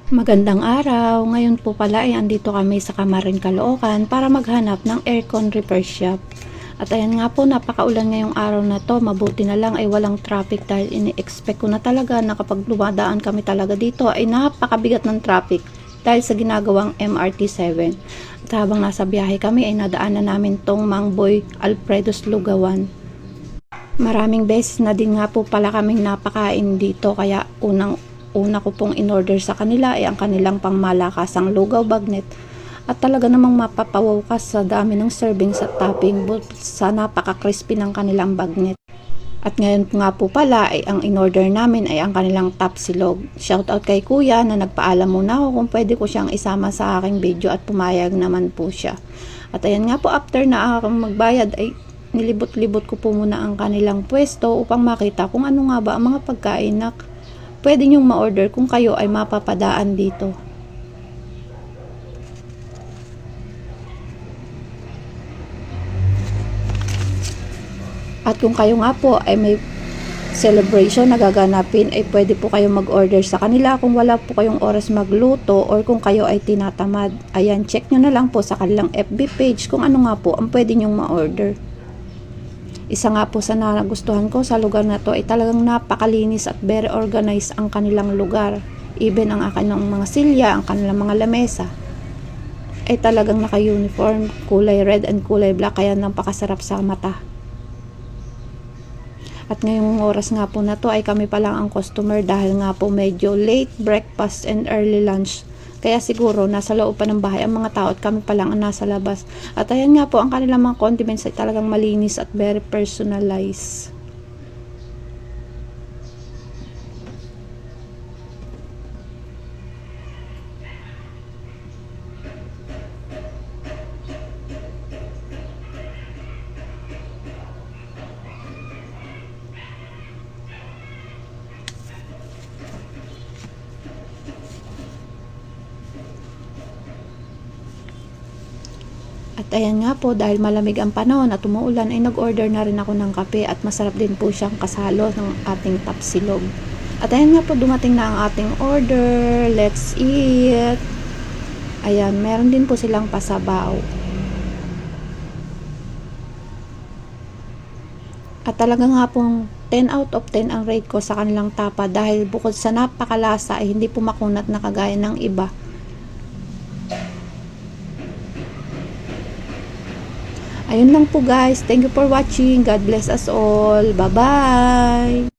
Magandang araw. Ngayon po pala ay andito kami sa Kamarin, Caloocan para maghanap ng aircon repair shop. At ayan nga po, napakaulan ngayong araw na to. Mabuti na lang ay walang traffic dahil ini-expect ko na talaga na kapag lumadaan kami talaga dito ay napakabigat ng traffic dahil sa ginagawang MRT7. At habang nasa biyahe kami ay nadaanan namin tong Mangboy Alfredo's Lugawan. Maraming beses na din nga po pala kaming napakain dito kaya una ko pong in-order sa kanila ay ang kanilang pangmalakasang lugaw bagnet at talaga namang mapapawaw ka sa dami ng servings at topping sa napaka-crispy ng kanilang bagnet. At ngayon nga po pala ay ang in-order namin ay ang kanilang tapsilog. Shoutout kay kuya na nagpaalam muna ako kung pwede ko siyang isama sa aking video at pumayag naman po siya. At ayan nga po, after na akong magbayad ay nilibot-libot ko po muna ang kanilang pwesto upang makita kung ano nga ba ang mga pagkain na pwede nyong ma-order kung kayo ay mapapadaan dito. At kung kayo nga po ay may celebration na gaganapin ay pwede po kayo mag-order sa kanila kung wala po kayong oras magluto or kung kayo ay tinatamad. Ayan, check nyo na lang po sa kanilang FB page kung ano nga po ang pwede nyong ma-order. Isa nga po sa nagustuhan ko sa lugar na to ay talagang napakalinis at very organized ang kanilang lugar. Even ang kanilang mga silya, ang kanilang mga lamesa ay talagang naka-uniform, kulay red and kulay black, kaya napakasarap sa mata. At ngayong oras nga po na to ay kami pa lang ang customer dahil nga po medyo late breakfast and early lunch. Kaya siguro nasa loob pa ng bahay ang mga tao at kami pa lang ang nasa labas. At ayan nga po, ang kanilang mga condiments ay talagang malinis at very personalized. At ayan nga po, dahil malamig ang panahon at umuulan ay nag-order na rin ako ng kape at masarap din po siyang kasalo ng ating tapsilog. At ayan nga po, dumating na ang ating order. Let's eat! Ayan, meron din po silang pasabaw. At talaga nga pong 10 out of 10 ang rate ko sa kanilang tapa dahil bukod sa napakalasa ay hindi po makunat na kagaya ng iba. Ayun lang po guys. Thank you for watching. God bless us all. Bye-bye!